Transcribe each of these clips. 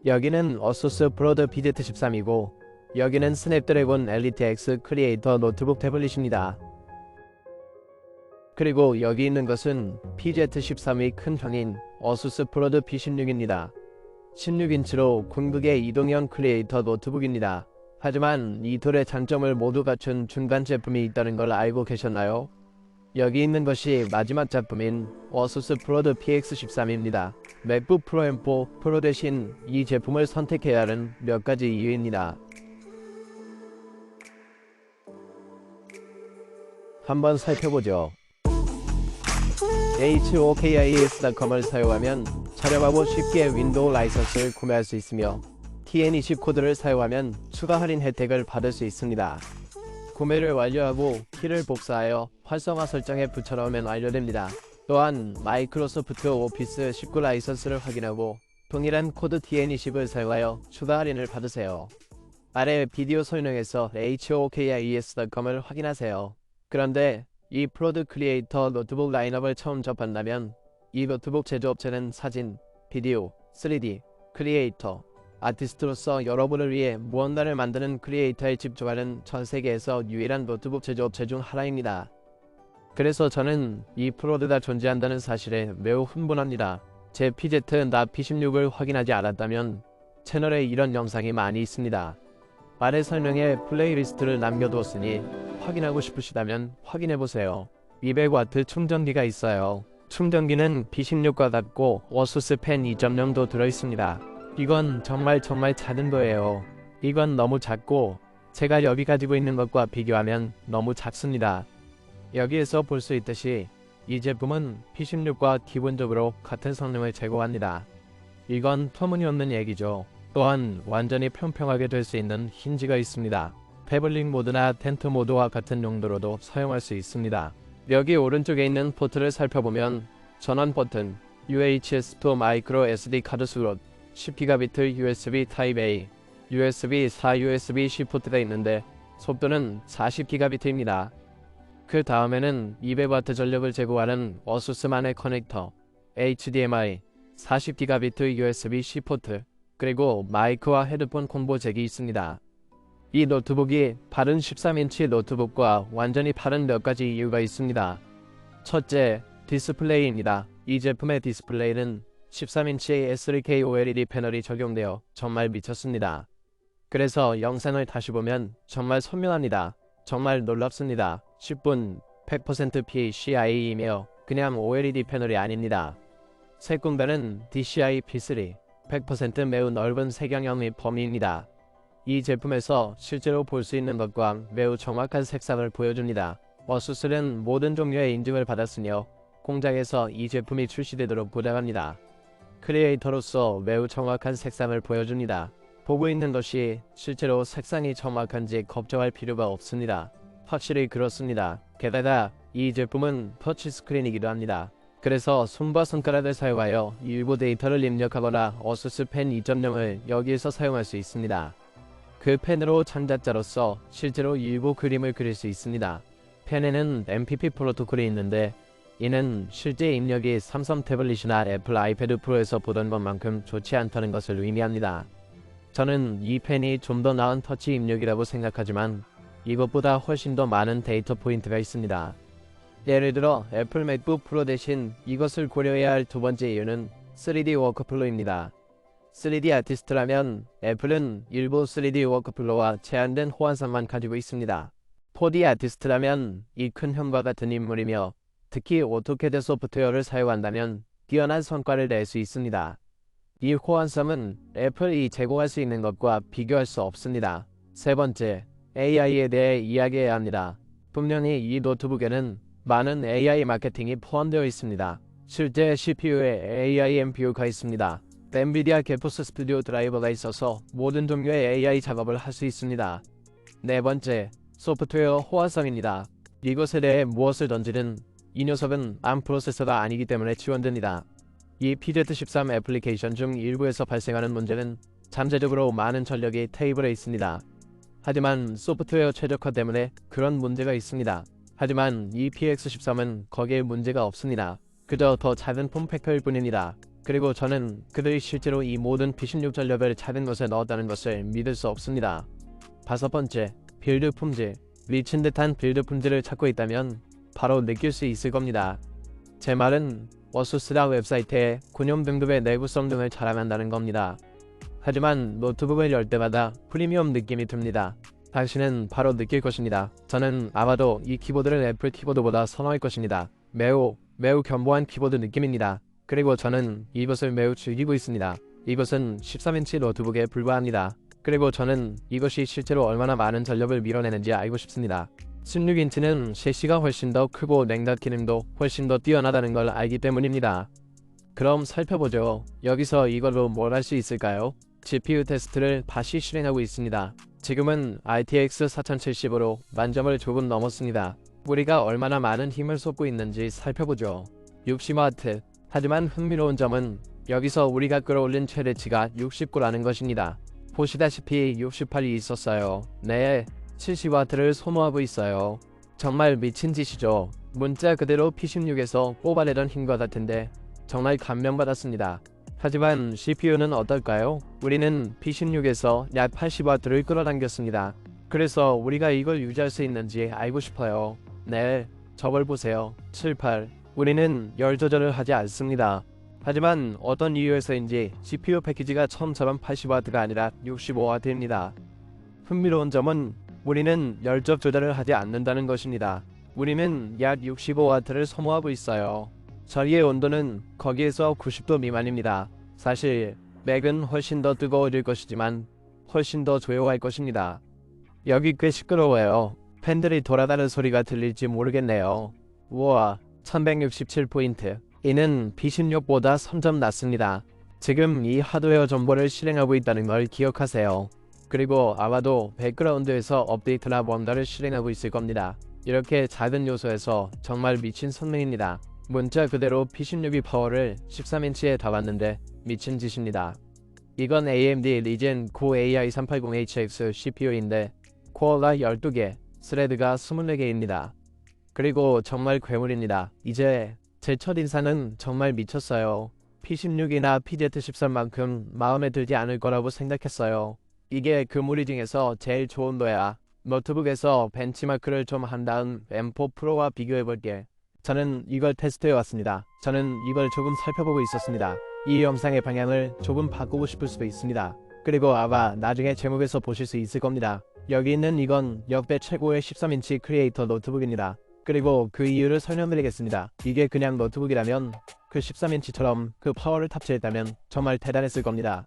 여기는 어수스 브로드 PZ13이고 여기는 스냅드래곤 엘리트 X 크리에이터 노트북 태블릿입니다. 그리고 여기 있는 것은 PZ13의 큰 형인 어수스 브로드 P16입니다. 16인치로 궁극의 이동형 크리에이터 노트북입니다. 하지만 이 둘의 장점을 모두 갖춘 중간 제품이 있다는 걸 알고 계셨나요? 여기 있는 것이 마지막 작품인 어수스 브로드 PX13입니다. 맥북 프로 M4 프로 대신 이 제품을 선택해야 하는 몇 가지 이유입니다. 한번 살펴보죠. HOKIS.com을 사용하면 저렴하고 쉽게 윈도우 라이선스를 구매할 수 있으며 TN20 코드를 사용하면 추가 할인 혜택을 받을 수 있습니다. 구매를 완료하고 키를 복사하여 활성화 설정에 붙여넣으면 완료됩니다. 또한 마이크로소프트 오피스 19 라이선스를 확인하고 동일한 코드 TN20을 사용하여 추가 할인을 받으세요. 아래 비디오 설명에서 HOKIS.com을 확인하세요. 그런데 이 프로드 크리에이터 노트북 라인업을 처음 접한다면 이 노트북 제조업체는 사진, 비디오, 3D, 크리에이터, 아티스트로서 여러분을 위해 무언가를 만드는 크리에이터에 집중하는 전 세계에서 유일한 노트북 제조업체 중 하나입니다. 그래서 저는 이 프로드가 존재한다는 사실에 매우 흥분합니다. 제 PZ-P16을 확인하지 않았다면 채널에 이런 영상이 많이 있습니다. 아래 설명에 플레이리스트를 남겨두었으니 확인하고 싶으시다면 확인해보세요. 200W 충전기가 있어요. 충전기는 P16과 같고 어수스 펜 2.0도 들어있습니다. 이건 정말 작은 거예요. 이건 너무 작고 제가 여기 가지고 있는 것과 비교하면 너무 작습니다. 여기에서 볼 수 있듯이 이 제품은 P16과 기본적으로 같은 성능을 제공합니다. 이건 터무니없는 얘기죠. 또한 완전히 평평하게 될 수 있는 힌지가 있습니다. 패블릭 모드나 텐트 모드와 같은 용도로도 사용할 수 있습니다. 여기 오른쪽에 있는 포트를 살펴보면 전원 버튼, UHS-2 마이크로 SD 카드 슬롯, 10GB USB Type-A, USB 4 USB-C 포트가 있는데 속도는 40GB입니다. 그 다음에는 200W 전력을 제공하는 어수스만의 커넥터, HDMI, 40GB USB-C 포트, 그리고 마이크와 헤드폰 콤보 잭이 있습니다. 이 노트북이 다른 13인치 노트북과 완전히 다른 몇 가지 이유가 있습니다. 첫째, 디스플레이입니다. 이 제품의 디스플레이는 13인치 S3K OLED 패널이 적용되어 정말 미쳤습니다. 그래서 영상을 다시 보면 정말 선명합니다. 정말 놀랍습니다. 10분 100% PCIe이며 그냥 OLED 패널이 아닙니다. 색공간은 DCI P3 100% 매우 넓은 색영역 및 범위입니다. 이 제품에서 실제로 볼 수 있는 것과 매우 정확한 색상을 보여줍니다. 어수스는 모든 종류의 인증을 받았으며 공장에서 이 제품이 출시되도록 보장합니다. 크리에이터로서 매우 정확한 색상을 보여줍니다. 보고 있는 것이 실제로 색상이 정확한지 걱정할 필요가 없습니다. 확실히 그렇습니다. 게다가 이 제품은 터치스크린이기도 합니다. 그래서 손과 손가락을 사용하여 일부 데이터를 입력하거나 어수스 펜 2.0을 여기에서 사용할 수 있습니다. 그 펜으로 창작자로서 실제로 일부 그림을 그릴 수 있습니다. 펜에는 MPP 프로토콜이 있는데 이는 실제 입력이 삼성 태블릿이나 애플 아이패드 프로에서 보던 것만큼 좋지 않다는 것을 의미합니다. 저는 이 펜이 좀 더 나은 터치 입력이라고 생각하지만 이것보다 훨씬 더 많은 데이터 포인트가 있습니다. 예를 들어 애플 맥북 프로 대신 이것을 고려해야 할 두 번째 이유는 3D 워크플로우입니다. 3D 아티스트라면 애플은 일부 3D 워크플로우와 제한된 호환성만 가지고 있습니다. 4D 아티스트라면 이 큰 형과 같은 인물이며 특히 오토캐드 소프트웨어를 사용한다면 뛰어난 성과를 낼 수 있습니다. 이 호환성은 애플이 제공할 수 있는 것과 비교할 수 없습니다. 세 번째, AI에 대해 이야기해야 합니다. 분명히 이 노트북에는 많은 AI 마케팅이 포함되어 있습니다. 실제 CPU에 AI NPU가 있습니다. 엔비디아 게포스 스튜디오 드라이버가 있어서 모든 종류의 AI 작업을 할 수 있습니다. 네 번째, 소프트웨어 호환성입니다. 이것에 대해 무엇을 던지든 이 녀석은 ARM 프로세서가 아니기 때문에 지원됩니다. 이 PZ13 애플리케이션 중 일부에서 발생하는 문제는 잠재적으로 많은 전력이 테이블에 있습니다. 하지만 소프트웨어 최적화 때문에 그런 문제가 있습니다. 하지만 이 PX13은 거기에 문제가 없습니다. 그저 더 작은 폼팩터일 뿐입니다. 그리고 저는 그들이 실제로 이 모든 P16 전력을 작은 것에 넣었다는 것을 믿을 수 없습니다. 5번째, 빌드 품질. 미친 듯한 빌드 품질을 찾고 있다면 바로 느낄 수 있을 겁니다. 제 말은 어수스라 웹사이트의 군용 등급의 내구성 등을 자랑한다는 겁니다. 하지만 노트북을 열 때마다 프리미엄 느낌이 듭니다. 당신은 바로 느낄 것입니다. 저는 아마도 이 키보드를 애플 키보드보다 선호할 것입니다. 매우 견고한 키보드 느낌입니다. 그리고 저는 이것을 매우 즐기고 있습니다. 이것은 13인치 노트북에 불과합니다. 그리고 저는 이것이 실제로 얼마나 많은 전력을 밀어내는지 알고 싶습니다. 16인치는 셰시가 훨씬 더 크고 냉각 기능도 훨씬 더 뛰어나다는 걸 알기 때문입니다. 그럼 살펴보죠. 여기서 이걸로 뭘 할 수 있을까요? GPU 테스트를 다시 실행하고 있습니다. 지금은 RTX 4070으로 만점을 조금 넘었습니다. 우리가 얼마나 많은 힘을 쏟고 있는지 살펴보죠. 60W. 하지만 흥미로운 점은 여기서 우리가 끌어올린 최대치가 69라는 것입니다. 보시다시피 68이 있었어요. 네, 70W를 소모하고 있어요. 정말 미친 짓이죠. 문자 그대로 P16에서 뽑아내던 힘과 같은데 정말 감명받았습니다. 하지만 CPU는 어떨까요? 우리는 P16에서 약 80W를 끌어당겼습니다. 그래서 우리가 이걸 유지할 수 있는지 알고 싶어요. 네, 저걸 보세요. 78. 우리는 열 조절을 하지 않습니다. 하지만 어떤 이유에서인지 CPU 패키지가 처음처럼 80W가 아니라 65W입니다. 흥미로운 점은 우리는 열접 조절을 하지 않는다는 것입니다. 우리는 약 65W를 소모하고 있어요. 저희의 온도는 거기에서 90도 미만입니다. 사실 맥은 훨씬 더 뜨거워질 것이지만 훨씬 더 조용할 것입니다. 여기 꽤 시끄러워요. 팬들이 돌아가는 소리가 들릴지 모르겠네요. 우와, 1167포인트. 이는 P16보다 3점 낮습니다. 지금 이 하드웨어 정보를 실행하고 있다는 걸 기억하세요. 그리고 아마도 백그라운드에서 업데이트나 뭔가를 실행하고 있을 겁니다. 이렇게 작은 요소에서 정말 미친 선명입니다. 문자 그대로 P16이 파워를 13인치에 담았는데 미친 짓입니다. 이건 AMD 리젠 9 AI380HX CPU인데 코어가 12개, 스레드가 24개입니다. 그리고 정말 괴물입니다. 이제 제 첫인상은 정말 미쳤어요. P16이나 PZ13만큼 마음에 들지 않을 거라고 생각했어요. 이게 그 무리 중에서 제일 좋은 거야. 노트북에서 벤치마크를 좀 한 다음 M4 프로와 비교해볼게. 저는 이걸 테스트해왔습니다. 저는 이걸 조금 살펴보고 있었습니다. 이 영상의 방향을 조금 바꾸고 싶을 수도 있습니다. 그리고 아마 나중에 제목에서 보실 수 있을 겁니다. 여기 있는 이건 역대 최고의 13인치 크리에이터 노트북입니다. 그리고 그 이유를 설명드리겠습니다. 이게 그냥 노트북이라면 그 13인치처럼 그 파워를 탑재했다면 정말 대단했을 겁니다.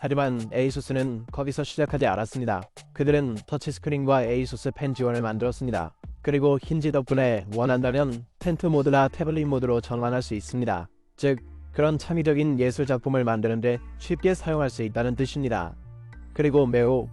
하지만 에이수스는 거기서 시작하지 않았습니다. 그들은 터치스크린과 에이수스 펜 지원을 만들었습니다. 그리고 힌지 덕분에 원한다면 텐트 모드나 태블릿 모드로 전환할 수 있습니다. 즉, 그런 창의적인 예술 작품을 만드는데 쉽게 사용할 수 있다는 뜻입니다. 그리고 매우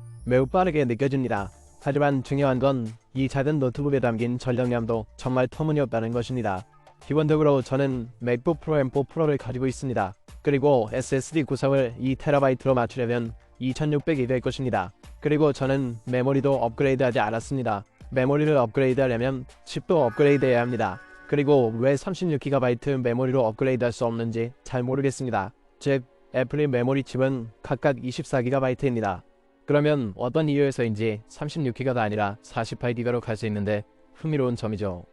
빠르게 느껴집니다. 하지만 중요한 건 이 작은 노트북에 담긴 전력량도 정말 터무니없다는 것입니다. 기본적으로 저는 맥북 프로 M4 프로를 가지고 있습니다. 그리고 SSD 구성을 2TB로 맞추려면 2600이 될 것입니다. 그리고 저는 메모리도 업그레이드하지 않았습니다. 메모리를 업그레이드하려면 칩도 업그레이드해야 합니다. 그리고 왜 36GB 메모리로 업그레이드할 수 없는지 잘 모르겠습니다. 즉, 애플의 메모리 칩은 각각 24GB입니다. 그러면 어떤 이유에서인지 36GB가 아니라 48GB로 갈 수 있는데 흥미로운 점이죠.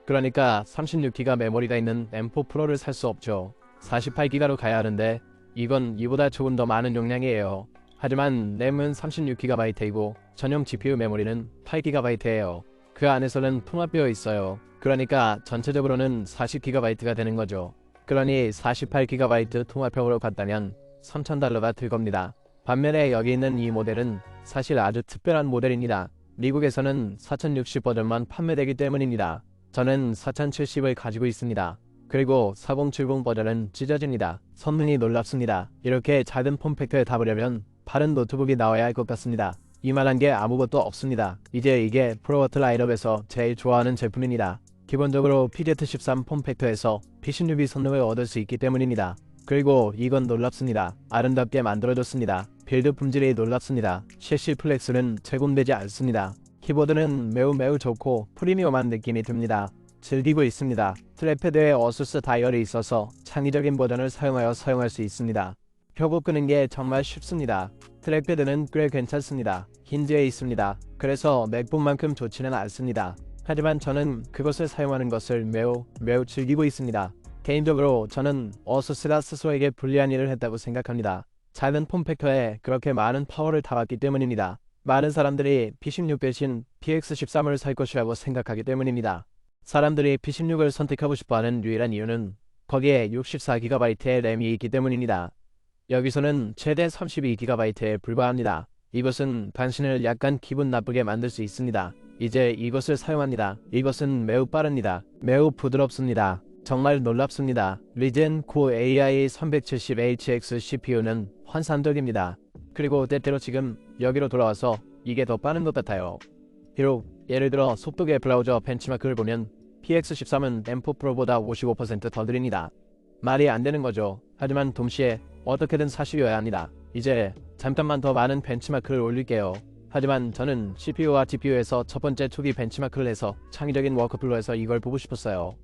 그러니까 36GB 메모리가 있는 M4 프로를 살 수 없죠. 48GB로 가야 하는데 이건 이보다 조금 더 많은 용량이에요. 하지만 램은 36GB이고 전용 GPU 메모리는 8GB예요. 그 안에서는 통합되어 있어요. 그러니까 전체적으로는 40GB가 되는 거죠. 그러니 48GB 통합형으로 갔다면 $3000가 들 겁니다. 반면에 여기 있는 이 모델은 사실 아주 특별한 모델입니다. 미국에서는 4060 버전만 판매되기 때문입니다. 저는 4070을 가지고 있습니다. 그리고 4070 버전은 찢어집니다. 성능이 놀랍습니다. 이렇게 작은 폼팩터에 담으려면 다른 노트북이 나와야 할 것 같습니다. 이만한 게 아무것도 없습니다. 이제 이게 프로워트 라인업에서 제일 좋아하는 제품입니다. 기본적으로 PZ13 폼팩터에서 P16이 성능을 얻을 수 있기 때문입니다. 그리고 이건 놀랍습니다. 아름답게 만들어졌습니다. 빌드 품질이 놀랍습니다. 셰시 플렉스는 제공되지 않습니다. 키보드는 매우 좋고 프리미엄한 느낌이 듭니다. 즐기고 있습니다. 트랙패드에 어수스 다이얼이 있어서 창의적인 버전을 사용하여 사용할 수 있습니다. 펴고 끄는 게 정말 쉽습니다. 트랙패드는 꽤 괜찮습니다. 힌지에 있습니다. 그래서 맥북만큼 좋지는 않습니다. 하지만 저는 그것을 사용하는 것을 매우 즐기고 있습니다. 개인적으로 저는 어수스가 스스로에게 불리한 일을 했다고 생각합니다. 작은 폼팩터에 그렇게 많은 파워를 담았기 때문입니다. 많은 사람들이 P16 대신 PX13을 살 것이라고 생각하기 때문입니다. 사람들이 P16을 선택하고 싶어하는 유일한 이유는 거기에 64GB의 램이 있기 때문입니다. 여기서는 최대 32GB에 불과합니다. 이것은 당신을 약간 기분 나쁘게 만들 수 있습니다. 이제 이것을 사용합니다. 이것은 매우 빠릅니다. 매우 부드럽습니다. 정말 놀랍습니다. 리젠 코어 AI 370HX CPU는 환상적입니다. 그리고 때때로 지금 여기로 돌아와서 이게 더 빠른 것 같아요. 비록 예를 들어 속도계 브라우저 벤치마크를 보면 PX13은 M4 프로보다 55% 더 느립니다. 말이 안 되는 거죠. 하지만 동시에 어떻게든 사실이어야 합니다. 이제 잠깐만 더 많은 벤치마크를 올릴게요. 하지만 저는 CPU와 GPU에서 첫 번째 초기 벤치마크를 해서 창의적인 워크플로에서 이걸 보고 싶었어요.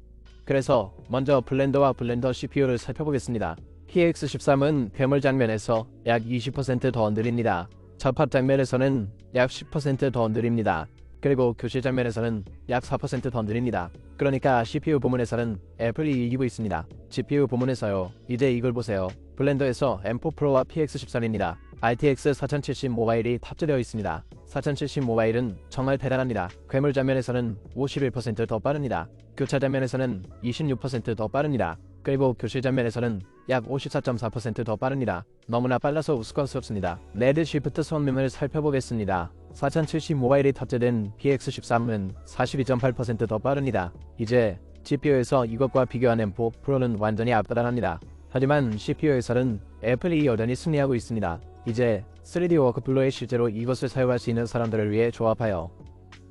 그래서 먼저 블렌더와 블렌더 CPU를 살펴보겠습니다. PX13은 괴물 장면에서 약 20% 더 느립니다. 접합 장면에서는 약 10% 더 느립니다. 그리고 교실 장면에서는 약 4% 더 느립니다. 그러니까 CPU 부문에서는 애플이 이기고 있습니다. GPU 부문에서요. 이제 이걸 보세요. 블렌더에서 M4 프로와 PX13입니다. RTX 4070 모바일이 탑재되어 있습니다. 4070 모바일은 정말 대단합니다. 괴물 장면에서는 51% 더 빠릅니다. 교차 장면에서는 26% 더 빠릅니다. 그리고 교실 장면에서는 약 54.4% 더 빠릅니다. 너무나 빨라서 우스꽝스럽습니다. 레드 시프트 성능을 살펴보겠습니다. 4070 모바일이 탑재된 PX13은 42.8% 더 빠릅니다. 이제 GPU에서 이것과 비교한 M4 프로는 완전히 앞다란합니다. 하지만 CPU에서는 애플이 여전히 승리하고 있습니다. 이제 3D 워크플로에 실제로 이것을 사용할 수 있는 사람들을 위해 조합하여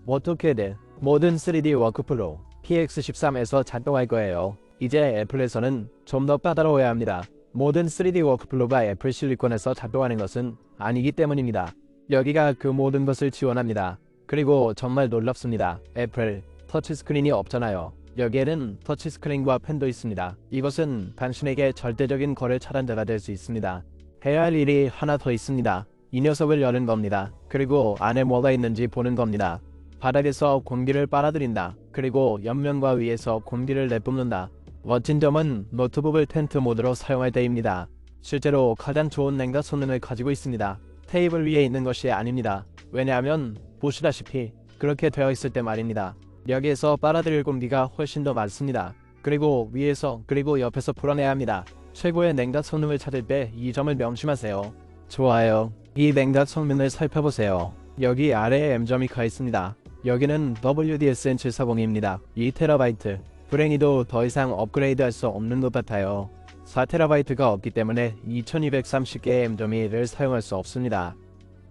어떻게든 모든 3D 워크플로 PX13에서 작동할 거예요. 이제 애플에서는 좀 더 까다로워야 합니다. 모든 3D 워크플로가 애플 실리콘에서 작동하는 것은 아니기 때문입니다. 여기가 그 모든 것을 지원합니다. 그리고 정말 놀랍습니다. 애플 터치스크린이 없잖아요. 여기에는 터치스크린과 펜도 있습니다. 이것은 당신에게 절대적인 거래 차단자가 될 수 있습니다. 해야 할 일이 하나 더 있습니다. 이 녀석을 여는 겁니다. 그리고 안에 뭐가 있는지 보는 겁니다. 바닥에서 공기를 빨아들인다. 그리고 옆면과 위에서 공기를 내뿜는다. 멋진 점은 노트북을 텐트 모드로 사용할 때입니다. 실제로 가장 좋은 냉각 성능을 가지고 있습니다. 테이블 위에 있는 것이 아닙니다. 왜냐하면 보시다시피 그렇게 되어 있을 때 말입니다. 여기에서 빨아들일 공기가 훨씬 더 많습니다. 그리고 위에서 그리고 옆에서 풀어내야 합니다. 최고의 냉각 성능을 찾을 때 이 점을 명심하세요. 좋아요. 이 냉각 성능을 살펴보세요. 여기 아래에 M점이 가 있습니다. 여기는 WDSN740입니다. 2TB. 불행히도 더 이상 업그레이드 할 수 없는 것 같아요. 4TB가 없기 때문에 2230개의 M점이를 사용할 수 없습니다.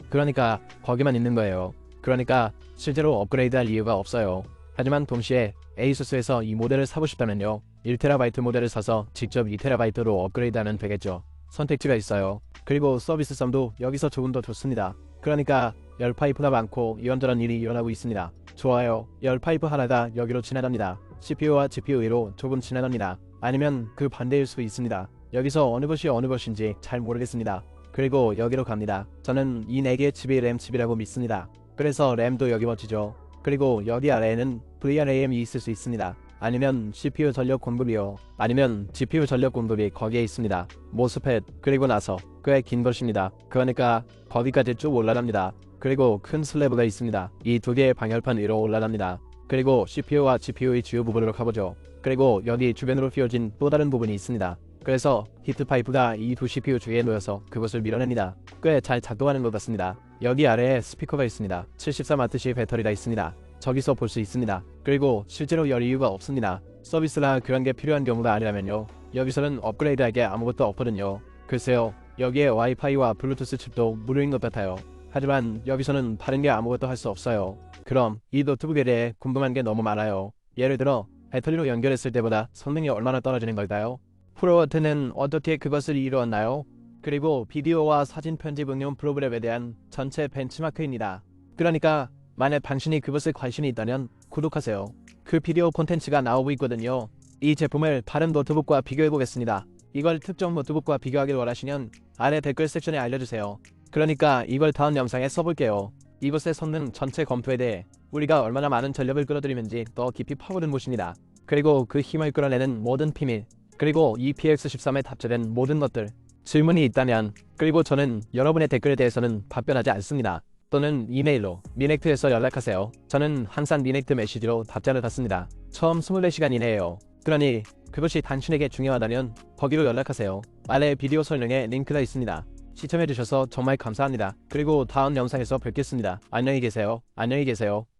그러니까 거기만 있는 거예요. 그러니까 실제로 업그레이드 할 이유가 없어요. 하지만 동시에 ASUS에서 이 모델을 사고 싶다면요. 1TB 모델을 사서 직접 2TB로 업그레이드하면 되겠죠. 선택지가 있어요. 그리고 서비스성도 여기서 조금 더 좋습니다. 그러니까 열 파이프가 많고 이런저런 일이 일어나고 있습니다. 좋아요. 열 파이프 하나가 여기로 지나갑니다. CPU와 GPU 위로 조금 지나갑니다. 아니면 그 반대일 수도 있습니다. 여기서 어느 것이 어느 것인지 잘 모르겠습니다. 그리고 여기로 갑니다. 저는 이 4개의 칩이 램 칩이라고 믿습니다. 그래서 램도 여기 멋지죠. 그리고 여기 아래에는 VRAM이 있을 수 있습니다. 아니면 CPU 전력 공급이요. 아니면 GPU 전력 공급이 거기에 있습니다. 모스펫 그리고 나서 꽤 긴 것입니다. 그러니까 거기까지 쭉 올라갑니다. 그리고 큰 슬래브가 있습니다. 이 두 개의 방열판 위로 올라갑니다. 그리고 CPU와 GPU의 주요 부분으로 가보죠. 그리고 여기 주변으로 휘어진 또 다른 부분이 있습니다. 그래서 히트파이프가 이 두 CPU 중에 놓여서 그것을 밀어냅니다. 꽤 잘 작동하는 것 같습니다. 여기 아래에 스피커가 있습니다. 74W의 배터리가 있습니다. 저기서 볼 수 있습니다. 그리고 실제로 열 이유가 없습니다. 서비스나 그런 게 필요한 경우가 아니라면요. 여기서는 업그레이드할 게 아무것도 없거든요. 글쎄요. 여기에 와이파이와 블루투스 칩도 무료인 것 같아요. 하지만 여기서는 다른 게 아무것도 할 수 없어요. 그럼 이 노트북에 대해 궁금한 게 너무 많아요. 예를 들어 배터리로 연결했을 때보다 성능이 얼마나 떨어지는 걸까요? 프로워트는 어떻게 그것을 이루었나요? 그리고 비디오와 사진 편집 응용 프로그램에 대한 전체 벤치마크입니다. 그러니까 만약 당신이 그것에 관심이 있다면 구독하세요. 그 비디오 콘텐츠가 나오고 있거든요. 이 제품을 다른 노트북과 비교해 보겠습니다. 이걸 특정 노트북과 비교하길 원하시면 아래 댓글 섹션에 알려주세요. 그러니까 이걸 다음 영상에 써볼게요. 이곳에 솟는 전체 검토에 대해 우리가 얼마나 많은 전력을 끌어들이는지 더 깊이 파고든 곳입니다. 그리고 그 힘을 끌어내는 모든 비밀, 그리고 이 PX13에 탑재된 모든 것들. 질문이 있다면, 그리고 저는 여러분의 댓글에 대해서는 답변하지 않습니다. 또는 이메일로 미넥트에서 연락하세요. 저는 항상 미넥트 메시지로 답장을 받습니다. 처음 24시간 이내에요. 그러니 그것이 당신에게 중요하다면 거기로 연락하세요. 아래 비디오 설명에 링크가 있습니다. 시청해주셔서 정말 감사합니다. 그리고 다음 영상에서 뵙겠습니다. 안녕히 계세요. 안녕히 계세요.